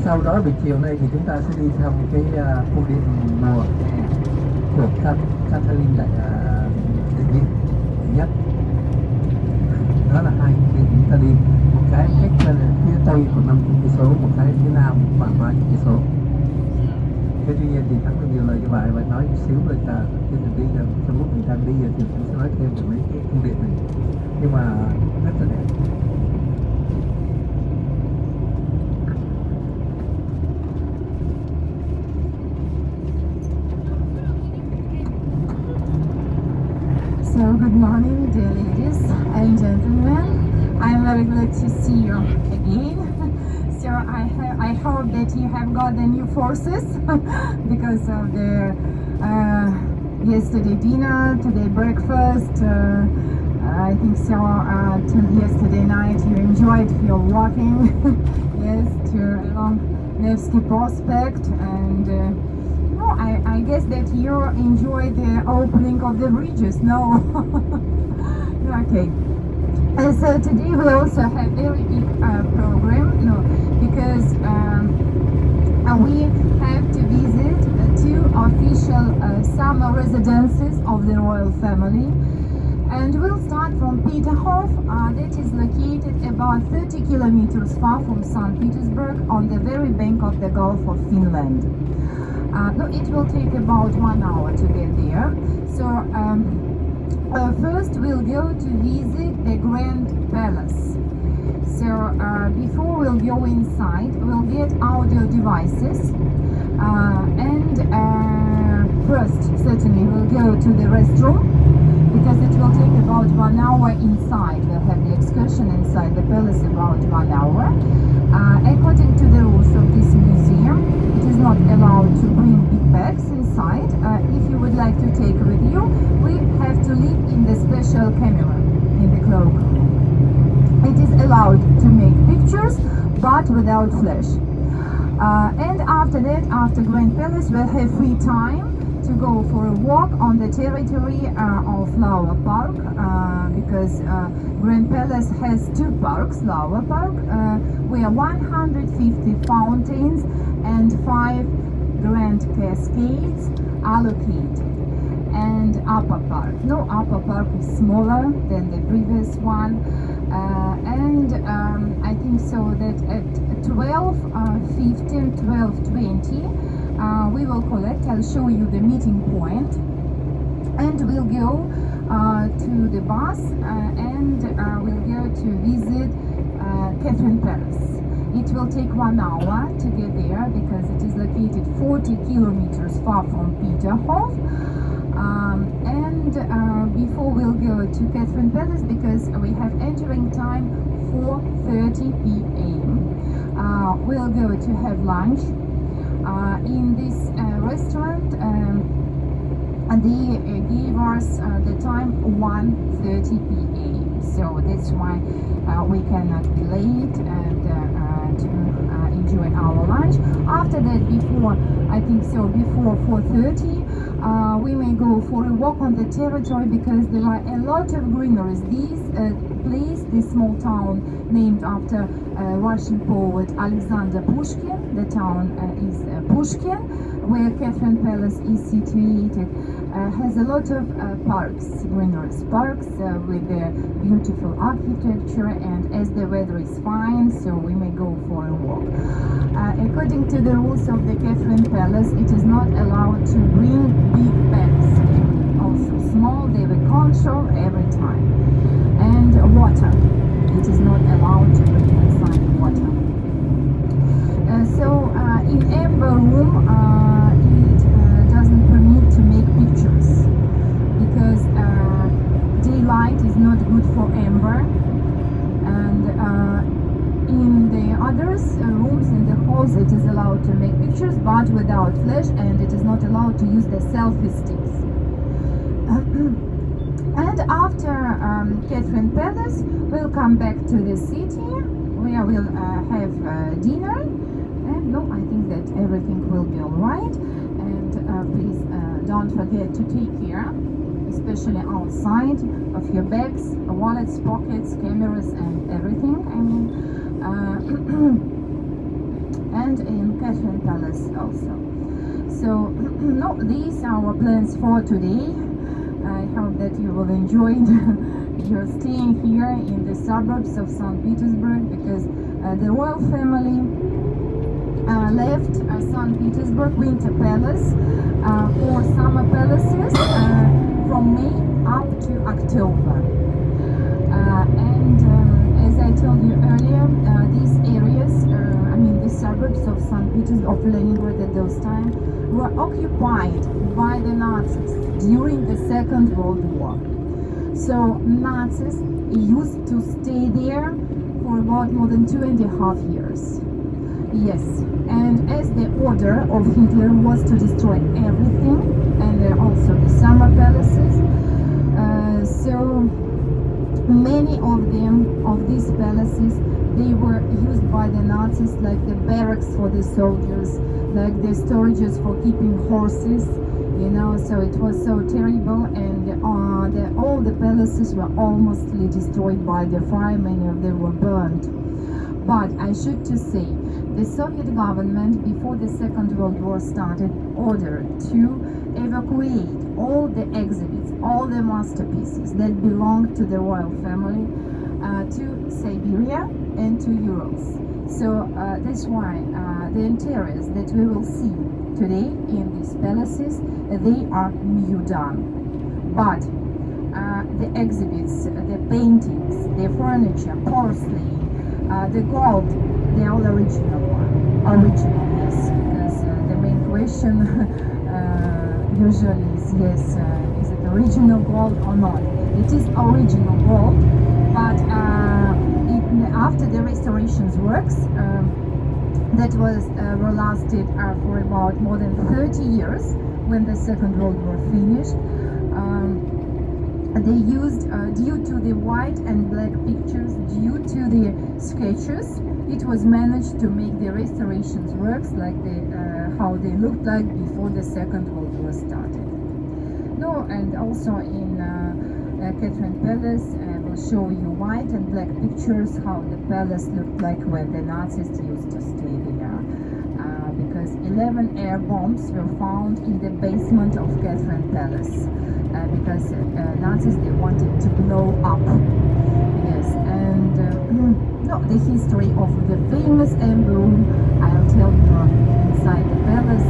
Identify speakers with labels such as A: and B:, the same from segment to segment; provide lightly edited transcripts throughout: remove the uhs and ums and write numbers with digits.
A: Sau đó buổi chiều nay thì chúng ta sẽ đi thăm cái cung điện màu của Catherine đại đệ nhị đệ nhất. Đó là hai cung điện chúng ta đi, một cái cách phía tây khoảng 5 cây số, một cái phía nam khoảng 3 cây số. Thế tuy nhiên thì thắng được nhiều lời cho bạn nói một xíu về cả trên đường đi, trong lúc mình đang đi thì mình sẽ nói thêm về mấy cái cung điện này, nhưng mà rất là đẹp.
B: So good morning, dear ladies and gentlemen. I'm very glad to see you again. So I hope that you have got the new forces because of the yesterday dinner, today breakfast. I think so. Till yesterday night you enjoyed your walking, yes, to along Nevsky Prospect and. I guess that you enjoy the opening of the bridges, no? Okay. So today we also have very big program, because we have to visit two official summer residences of the royal family. And we'll start from Peterhof, that is located about 30 kilometers far from St. Petersburg on the very bank of the Gulf of Finland. It will take about 1 hour to get there. So first we'll go to visit the Grand Palace. So before we'll go inside, we'll get audio devices and first certainly we'll go to the restroom because it will take about 1 hour inside. We'll have the excursion inside the palace about 1 hour. According to the rules of this museum, it is not allowed to bring big bags inside. If you would like to take with you, we have to leave in the special camera in the cloak. It is allowed to make pictures, but without flash. And after that, after Grand Palace, we'll have free time to go for a walk on the territory of Flower Park, because Grand Palace has two parks, Flower Park, where 150 fountains and 5 grand cascades are located. And Upper Park. No, Upper Park is smaller than the previous one. And I think so that at 12:15, 12:20, we will collect. I'll show you the meeting point, and we'll go to the bus and we'll go to visit Catherine Palace. It will take 1 hour to get there because it is located 40 kilometers far from Peterhof. And before we'll go to Catherine Palace because we have entering time 4:30 p.m. We'll go to have lunch in this restaurant. And they gave us the time 1:30 p.m. So that's why we cannot be late and to enjoy our lunch. After that, before 4:30, we may go for a walk on the territory because there are a lot of greeneries. This small town named after Russian poet Alexander Pushkin. The town is Pushkin, where Catherine Palace is situated. Has a lot of parks, greeneries parks with beautiful architecture, and as the weather is fine, so we may go for a walk. According to the rules of the Catherine Palace, it is not allowed to bring big bags, also small, they will control every time. And water, it is not allowed to bring inside water. In amber room, it doesn't permit to make pictures because daylight is not good for amber, and in the others rooms in the halls it is allowed to make pictures but without flash, and it is not allowed to use the selfie sticks. And after Catherine Palace, we'll come back to the city where we'll have dinner. And I think that everything will be all right. And please don't forget to take care, especially outside, of your bags, wallets, pockets, cameras, and everything. and in Catherine Palace also. So no, these are our plans for today. I hope that you will enjoy your staying here in the suburbs of St. Petersburg, because the royal family left St. Petersburg Winter Palace for summer palaces from May up to October. And as I told you earlier, these areas, the suburbs of St. Petersburg, of Leningrad at those times, were occupied by the Nazis during the Second World War. So Nazis used to stay there for about more than 2.5 years. Yes, and as the order of Hitler was to destroy everything, and also the summer palaces, so many of these palaces, they were used by the Nazis like the barracks for the soldiers, like the storages for keeping horses, so it was so terrible, and all the palaces were almostly destroyed by the fire. Many of them were burned. But I should to say, the Soviet government, before the Second World War started, ordered to evacuate all the exhibits, all the masterpieces that belonged to the royal family to Siberia and to Urals. So that's why the interiors that we will see today in these palaces, they are new done. But the exhibits, the paintings, the furniture, porcelain, the gold, they are all original one. Original, yes, because the main question usually is, yes, is it original gold or not? It is original gold, but after the restorations works, that were lasted for about more than 30 years, when the Second World War finished, they used, due to the white and black pictures, due to the sketches, it was managed to make the restorations works like how they looked like before the Second World War started. No, and also in Catherine Palace, I will show you white and black pictures how the palace looked like when the Nazis used to stay there. Because 11 air bombs were found in the basement of Catherine Palace. Because Nazis, they wanted to blow up. Yes, and no, the history of the famous amber room, I'll tell you inside the palace.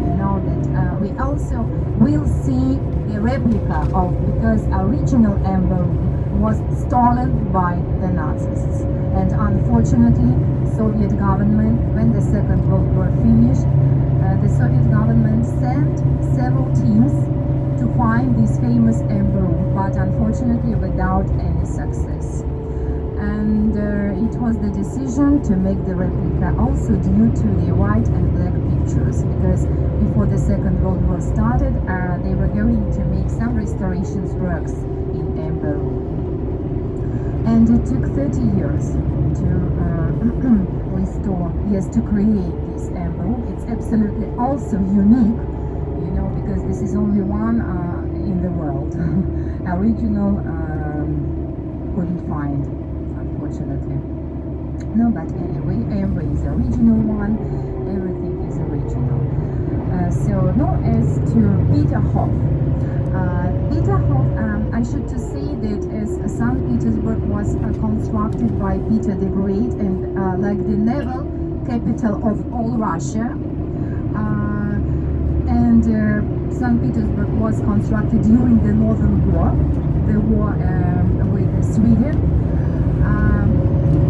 B: You know that we also will see the replica of, because original amber room was stolen by the Nazis. And unfortunately, Soviet government, when the Second World War finished, the Soviet government sent several teams to find this famous amber room, but unfortunately without any success. And it was the decision to make the replica also due to the white and black pictures, because before the Second World War started, they were going to make some restorations works in amber room. And it took 30 years to restore, yes, to create this amber room. It's absolutely also unique, because this is only one in the world. Original couldn't find, unfortunately. No, but anyway, amber is the original one. Everything is original. So now as to Peterhof. Peterhof, I should to say that as St. Petersburg was constructed by Peter the Great, and like the naval capital of all Russia, and St. Petersburg was constructed during the Northern War, the war with Sweden.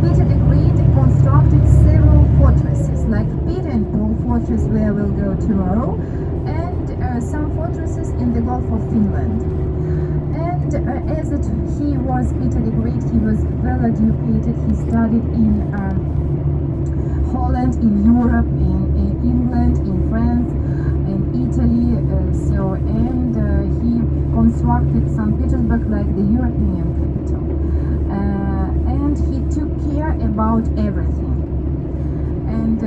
B: Peter the Great constructed several fortresses, like Peter and Paul fortress, where we'll go tomorrow, and some fortresses in the Gulf of Finland. And as he was Peter the Great, he was well educated. He studied in Holland, in Europe, in England, in France, Italy, and he constructed St. Petersburg like the European capital, and he took care about everything. And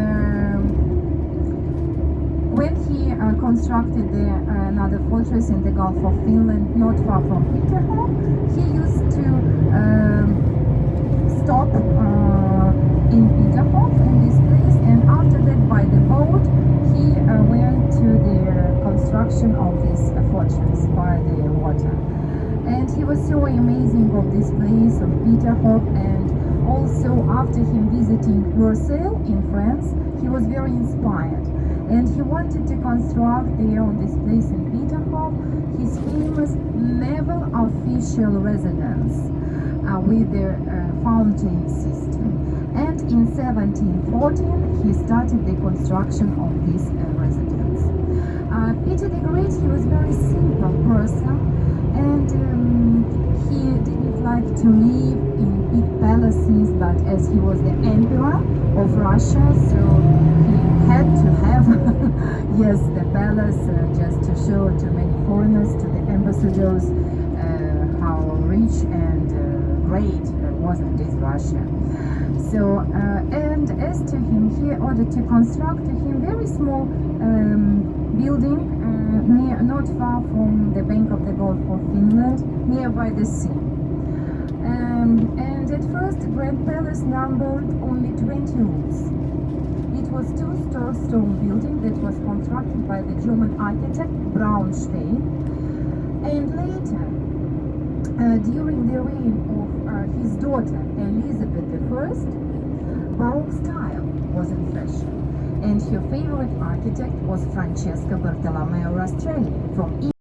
B: when he constructed another fortress in the Gulf of Finland, not far from Peterhof, he used to stop in Peterhof, in this place, and after construction of this fortress by the water. And he was so amazing of this place of Peterhof, and also after him visiting Versailles in France, he was very inspired. And he wanted to construct there on this place in Peterhof his famous naval official residence with the fountain system. And in 1714 he started the construction of this residence. Peter the Great, he was very simple person, and he didn't like to live in big palaces, but as he was the emperor of Russia, so he had to have yes, the palace, just to show to many foreigners, to the ambassadors, how rich and great wasn't this Russia. So and as to him, he ordered to construct to him very small building not far from the bank of the Gulf of Finland, nearby the sea. And at first, the Grand Palace numbered only 20 rooms. It was two-story stone building that was constructed by the German architect Braunstein. And later, during the reign of his daughter Elizabeth I, Baroque style was in fashion, and her favorite architect was Francesca Bartolomeo Rastrelli from